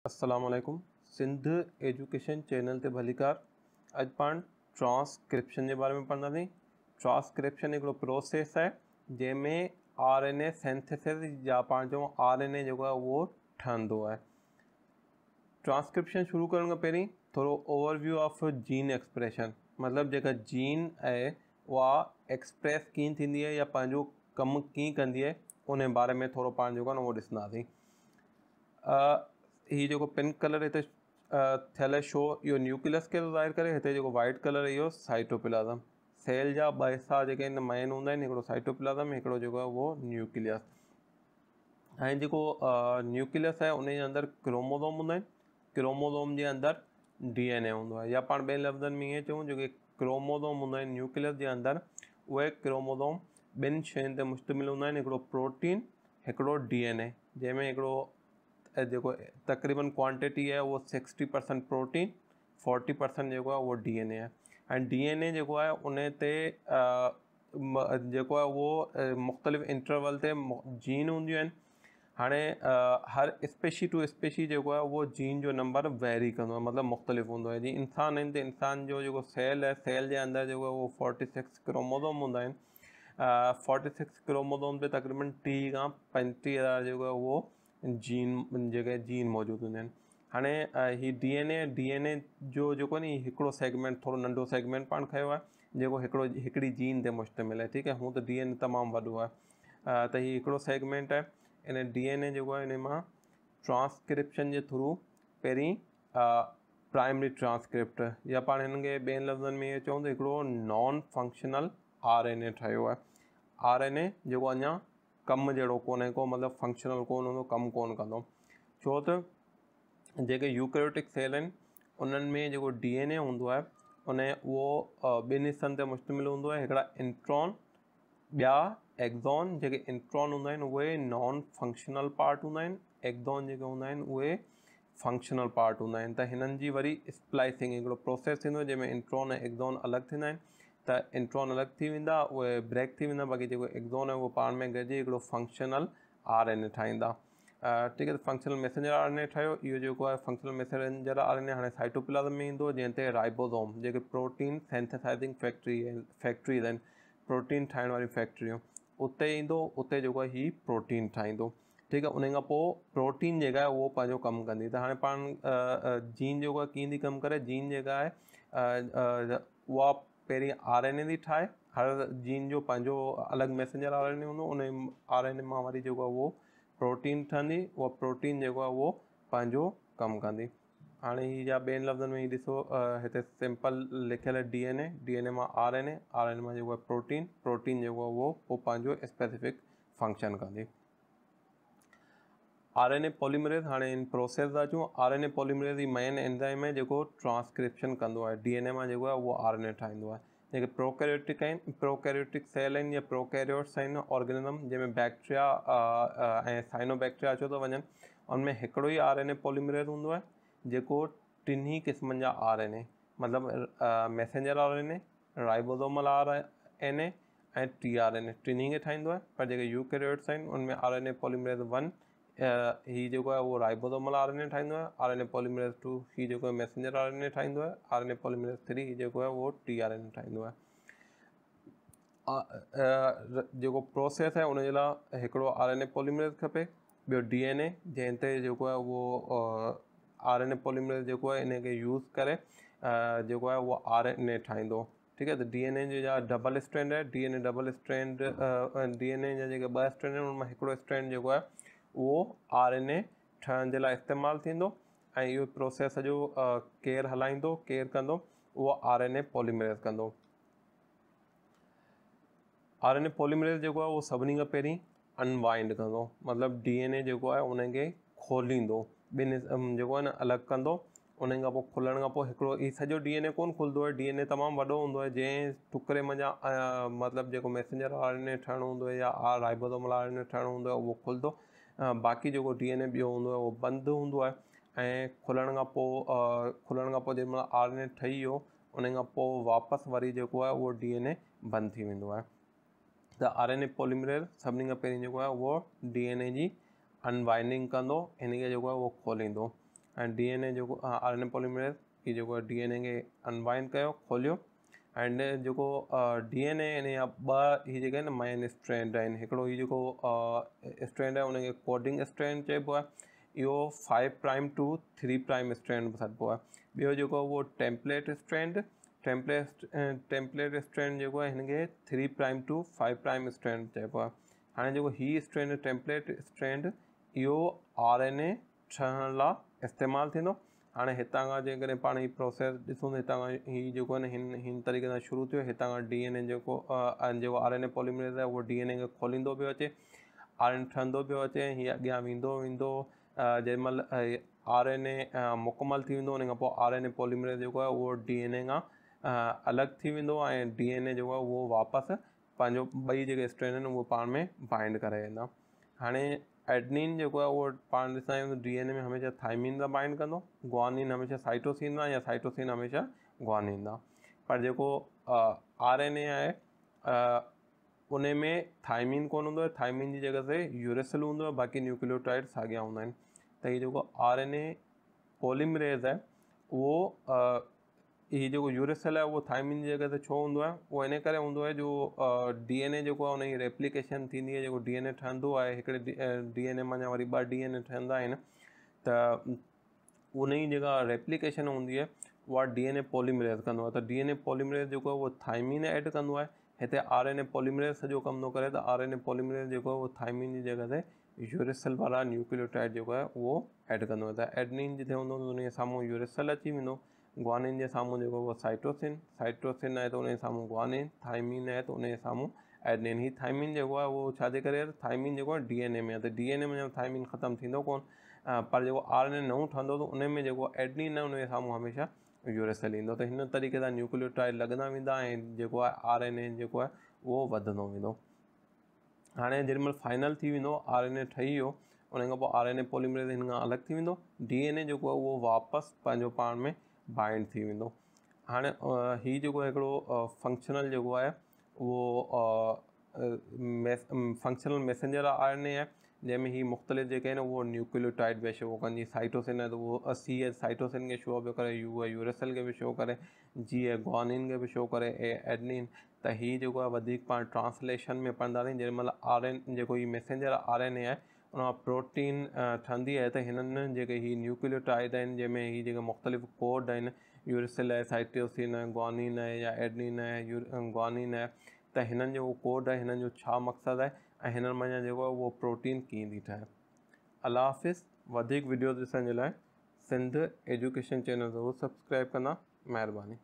अस्सलामुअलैकुम Sindh education channel ते भलीकार। अज पाण ट्रांसक्रिप्शन के बारे में पढ़ंदासीं। ट्रांसक्रिप्शन एक प्रोसेस है जैमें RNA सिंथेसिस या पाण जो RNA जो है वो ठहंदो है। ट्रांसक्रिप्शन शुरू करण खां पहिरीं थोड़ो ओवरव्यू ऑफ जीन एक्सप्रेशन, मतलब जेका जीन है वह एक्सप्रेस कीअं थींदी है या पंहिंजो कमु कीअं कंदी है उन बारे में थोड़ो पाण जो आहे न उहो ॾिसंदासीं। ही जो पिंक कलर हिते थियल है शो इहो न्यूक्लियस खे ज़ाहिर करे, हिते जो वाइट कलर इहो साइटोप्लाज़म। सेल जा ॿ हिस्सा जेके इन मेन हूंदा आहिनि, हिकिड़ो साइटोप्लाज़म, हिकिड़ो जेको आहे उहो न्यूक्लियस। ऐं जेको न्यूक्लियस है उन जे अंदरि क्रोमोज़ोम हूंदा आहिनि, क्रोमोज़ोम जे अंदरि DNA हूंदो आहे, या पाण ॿियनि लफ़्ज़नि में ईअं चऊं जेके क्रोमोज़ोम हूंदा आहिनि न्यूक्लियस जे अंदरि उहे क्रोमोज़ोम ॿिनि शयुनि ते मुश्तमिल हूंदा आहिनि, हिकिड़ो प्रोटीन, हिकिड़ो DNA, जंहिंमें हिकिड़ो जेको तक़रीबन क्वांटिटी है वो 60% प्रोटीन 40% जो है वो DNA है। एंड DNA जो है उन ते जेको है वो मुख़्तलिफ़ इंटरवल ते जीन हूंदियूं आहिनि। हाणे हर स्पेशी टू स्पेशी जो है वो जीन जो नंबर वेरी कंदो आहे, मतलब मुख़्तलिफ़ हूंदो आहे। जीअं इंसान आहिनि त इंसान जो जेको सेल है, सेल जे अंदरि जो है वो 46 क्रोमोज़ोम हूंदा आहिनि। 46 क्रोमोज़ोम ते तक़रीबन 30 खां 35,000 जो है वो जीन जगह जीन मौजूद हूंदा आहिनि। हाणे ही DNA जो जेको नी हिकिड़ो सेगमेंट, थोड़ो नंढो सेगमेंट पाण खयो आहे जेको हिकिड़ी जीन ते मुश्तमिल है। ठीक है, हूँ तो DNA तमामु वॾो आहे, त ही हिकिड़ो सेगमेंट है। इन DNA जेको आहे इन मां ट्रांसक्रिप्शन जे थ्रू पहिरीं प्राइमरी ट्रांसक्रिप्ट, या पाण हिन खे ॿियनि लफ़्ज़नि में इहो चऊं त हिकिड़ो नॉन फंक्शनल RNA ठाहियो आहे। RNA जेको अञा कम जहिड़ो कोन्हे को, मतलब फंक्शनल कोन हूंदो, कमु कोन कंदो। छो त जेके यूकैरियोटिक सेल आहिनि उन्हनि में जेको DNA हूंदो आहे उन उहो ॿिनि हिस्सनि ते मुश्तमिल हूंदो आहे, हिकिड़ा इंट्रॉन, ॿिया एक्ज़ॉन। जेके इंट्रॉन हूंदा आहिनि उहे नॉन फंक्शनल पार्ट हूंदा आहिनि, एक्ज़ॉन जेके हूंदा आहिनि उहे फंक्शनल पार्ट हूंदा आहिनि। त हिननि जी वरी स्प्लाइसिंग हिकिड़ो प्रोसेस थींदो आहे जंहिंमें इंट्रॉन ऐं एक्ज़ॉन अलॻि थींदा आहिनि। त इंट्रॉन अलॻि थी वेंदा, उहे ब्रेक थी वेंदा, बाक़ी जेको एक्ज़ॉन आहे उहो पाण में गॾिजी हिकिड़ो फंक्शनल RNA ठाहींदा। ठीक है, फंक्शनल मैसेंजर RNA ठाहियो। इहो जेको आहे फंक्शनल मैसेंजर RNA हाणे साइटोप्लाज़म में ईंदो, जंहिं ते राइबोसोम, जेके प्रोटीन सिंथेसाइज़िंग फैक्ट्रीज़ आहिनि, प्रोटीन ठाहिण वारी फैक्ट्रियूं, उते ईंदो, उते जेको आहे ही प्रोटीन ठाहींदो। ठीक है, उन खां पोइ प्रोटीन जेका आहे उहो पंहिंजो कमु कंदी। त हाणे पाण जीन जेको आहे कीअं थी कमु करे, जीन जेका आहे उहा पहिरीं RNA थी ठाहे। हर जीन जो पंहिंजो अलॻि मैसेंजर RNA हूंदो, उन RNA मां वरी जेको आहे उहो प्रोटीन ठहंदी, उहा प्रोटीन जेको आहे उहो पंहिंजो कमु कंदी। हाणे ही या ॿियनि लफ़्ज़नि में ही ॾिसो, हिते सिंपल लिखियल है DNA मां RNA मां जेको आहे प्रोटीन जेको आहे उहो पोइ पंहिंजो स्पेसिफिक फंक्शन कंदी। RNA पॉलीमरेज़, हाणे इन प्रोसेस था अचूं। RNA पॉलीमरेज़ ही मेन एंजाइम है जेको ट्रांसक्रिप्शन कंदो आहे, DNA मां जेको आहे उहो RNA ठाहींदो आहे। जेके प्रोकैरियोटिक आहिनि, प्रोकैरियोटिक सेल आहिनि या प्रोकैरियोट्स आहिनि ऑर्गेनिज़म, जंहिंमें बैक्टीरिया ऐं साइनोबैक्टीरिया अचो थो वञनि, उनमें हिकिड़ो ई RNA पॉलीमरेज़ हूंदो आहे जेको टिनी क़िस्मनि जा RNA, मतिलबु मैसेंजर RNA, राइबोसोमल RNA ऐं tRNA टिनी खे ठाहींदो आहे। पर जेके यूकैरियोट्स आहिनि उनमें RNA पॉलीमरेज़ 1 ही जेको आहे उहो राइबोसोमल RNA ठाहींदो आहे, RNA पॉलीमरेज़ 2 ही जेको आहे मैसेंजर RNA ठाहींदो आहे, RNA पॉलीमरेज़ 3 जेको आहे उहो tRNA ठाहींदो आहे। जेको प्रोसेस आहे उन जे लाइ हिकिड़ो RNA पॉलीमरेज़ खपे, ॿियो DNA, जंहिं ते जेको आहे उहो RNA पॉलीमरेज़ जेको आहे इन खे यूज़ करे जेको आहे उहो RNA ठाहींदो। ठीक है, तो DNA जो जा डबल स्ट्रैंड है, DNA डबल स्ट्रैंड DNA जा जेके 2 स्ट्रैंड आहिनि उनमां हिकिड़ो स्ट्रैंड जेको आहे उहो RNA ठहण जे लाइ इस्तेमालु थींदो, ऐं इहो प्रोसेस सॼो केरु हलाईंदो, केरु कंदो, उहो RNA पॉलीमरेज़ कंदो। RNA पॉलीमरेज़ जेको आहे उहो सभिनी खां पहिरीं अनवाइंड कंदो, मतिलबु DNA जेको आहे उनखे खोलींदो, ॿिनि जेको आहे न अलॻि कंदो। उन खां पोइ खुलण खां पोइ हिकिड़ो ही सॼो DNA कोन खुलंदो आहे, DNA तमामु वॾो हूंदो आहे, जंहिं टुकड़े मंझां मतिलबु जेको मैसेंजर RNA ठहिणो हूंदो आहे या राइबोसोमल RNA ठहिणो हूंदो आहे उहो खुलंदो। बाक़ी जेको DNA ॿियो हूंदो आहे उहो बंदि हूंदो आहे। ऐं खुलण खां पोइ जेॾीमहिल RNA ठही वियो उन खां पोइ वापसि वरी जेको आहे उहो DNA बंदि थी वेंदो आहे। त RNA पॉलीमरेज़ सभिनी खां पहिरीं जेको आहे उहो DNA जी अनवाइंडिंग कंदो, हिन खे जेको आहे उहो खोलींदो। ऐं DNA जेको RNA पॉलीमरेज़ ही जेको DNA खे अनबाइंड कयो, खोलियो एंड जेको DNA इन जा ॿ ही जेके आहिनि मेन स्ट्रैंड आहिनि। हिकिड़ो ही जेको स्ट्रैंड आहे उनखे कोडिंग स्ट्रैंड चइबो आहे, इहो 5' टू 3' स्ट्रैंड सॾिबो आहे। ॿियो जेको उहो टेम्पलेट स्ट्रैंड जेको आहे हिनखे 3' टू 5' स्ट्रैंड चइबो आहे। हाणे जेको ही स्ट्रैंड टेम्पलेट स्ट्रैंड इहो RNA ठहण लाइ इस्तेमालु थींदो। हाणे हितां खां जेकॾहिं पाण ही प्रोसेस ॾिसूं त हितां खां ही जेको आहे न हिन तरीक़े सां शुरू थियो। हितां खां DNA जेको RNA पॉलीमरेज़ आहे उहो DNA खे खोलींदो पियो अचे, RNA ठहंदो पियो अचे, हीअ अॻियां वेंदो जेॾी महिल RNA मुकमल थी वेंदो उन खां पोइ RNA पॉलीमरेज़ जेको आहे उहो DNA खां अलॻि थी वेंदो ऐं DNA जेको आहे उहो वापसि पंहिंजो ॿई जेके स्ट्रैंड आहिनि उहे पाण में बाइंड करे वेंदा। हाणे एडनिन जेको आहे उहो पाण ॾिसंदा आहियूं DNA में हमेशह थाइमिन सां बाइंड कंदो, ग्वानिन हमेशह साइटोसिन सां या साइटोसिन हमेशह ग्वानिन सां। पर जेको RNA आहे उन में थाइमिन कोन हूंदो आहे, थाइमिन जी जॻह ते यूरेसिल हूंदो आहे, बाक़ी न्यूक्लियोटाइड साॻिया हूंदा आहिनि। त हीअ जेको RNA पॉलीमरेज़ आहे उहो ही जेको यूरेसिल आहे उहो थाइमिन जी जॻह ते छो हूंदो आहे, उहो इन करे हूंदो आहे जो DNA जेको आहे उनजी रेप्लिकेशन थींदी आहे, जेको DNA ठहंदो आहे हिकिड़े DNA मां वरी 2 DNA ठहंदा आहिनि, त उन जी जेका रेप्लिकेशन हूंदी आहे उहा DNA पॉलीमरेज़ कंदो आहे। त DNA पॉलीमरेज़ जेको आहे उहो थाइमिन ऐड कंदो आहे। हिते RNA पॉलीमरेज़ सॼो कमु थो करे, त RNA पॉलीमरेज़ जेको आहे उहो थाइमिन जी जॻह ते यूरेसिल वारा न्यूक्लियोटाइड जेको आहे उहो ऐड कंदो आहे। त एडनिन जिते हूंदो त उनजे साम्हूं यूरेसिल अची वेंदो, ग्वानिन जे साम्हूं जेको उहो साइटोसिन आहे त उनजे साम्हूं ग्वानिन, थाइमिन आहे त उनजे साम्हूं एडनिन। ही थाइमिन जेको आहे उहो छाजे करे आहे, थाइमिन जेको आहे DNA में आहे, त DNA में थाइमिन ख़तमु थींदो कोन, पर जेको RNA नओं ठहंदो त उन में जेको एडनिन आहे उनजे साम्हूं हमेशह यूरेसिल ईंदो। त हिन तरीक़े सां न्यूक्लियोटाइड लॻंदा वेंदा ऐं जेको आहे RNA जेको आहे उहो वधंदो वेंदो। हाणे जेॾी महिल फाइनल थी वेंदो, RNA ठही वियो, उन खां पोइ RNA पॉलीमरेज़ हिन खां अलॻि थी वेंदो, DNA जेको आहे उहो वापसि पंहिंजो पाण में बाइंड थी वेंदो। हाणे ही जेको हिकिड़ो फंक्शनल जेको आहे उहो फंक्शनल मैसेंजर RNA आहे, जंहिंमें ही मुख़्तलिफ़ जेके आहिनि उहो न्यूक्लियोटाइड पिया शो कनि। जीअं साइटोसिन आहे त उहो C आहे साइटोसिन खे शो पियो करे, U आहे यूरेसिल खे बि शो करे, G आहे ग्वानिन खे बि शो करे, एडनिन। त ही जेको आहे वधीक पाण ट्रांसलेशन में पढ़ंदासीं, जेॾी महिल जेको ही मैसेंजर RNA आहे उन मां प्रोटीन ठहंदी आहे, त हिननि जेके ही न्यूक्लियोटाइड आहिनि जंहिंमें ही जेके मुख़्तलिफ़ कोड आहिनि, यूरेसिल आहे, साइटोसिन आहे, ग्वानिन आहे या एडनिन आहे, ग्वानिन आहे, त हिननि जो कोड आहे, हिननि जो छा मक़सदु आहे ऐं हिननि मां जेको आहे उहो प्रोटीन कीअं थी ठहे। अल्लाह हाफ़िज़। वधीक वीडियो ॾिसण जे लाइ सिंध एजुकेशन चैनल ज़रूरु सब्सक्राइब कंदा, महिरबानी।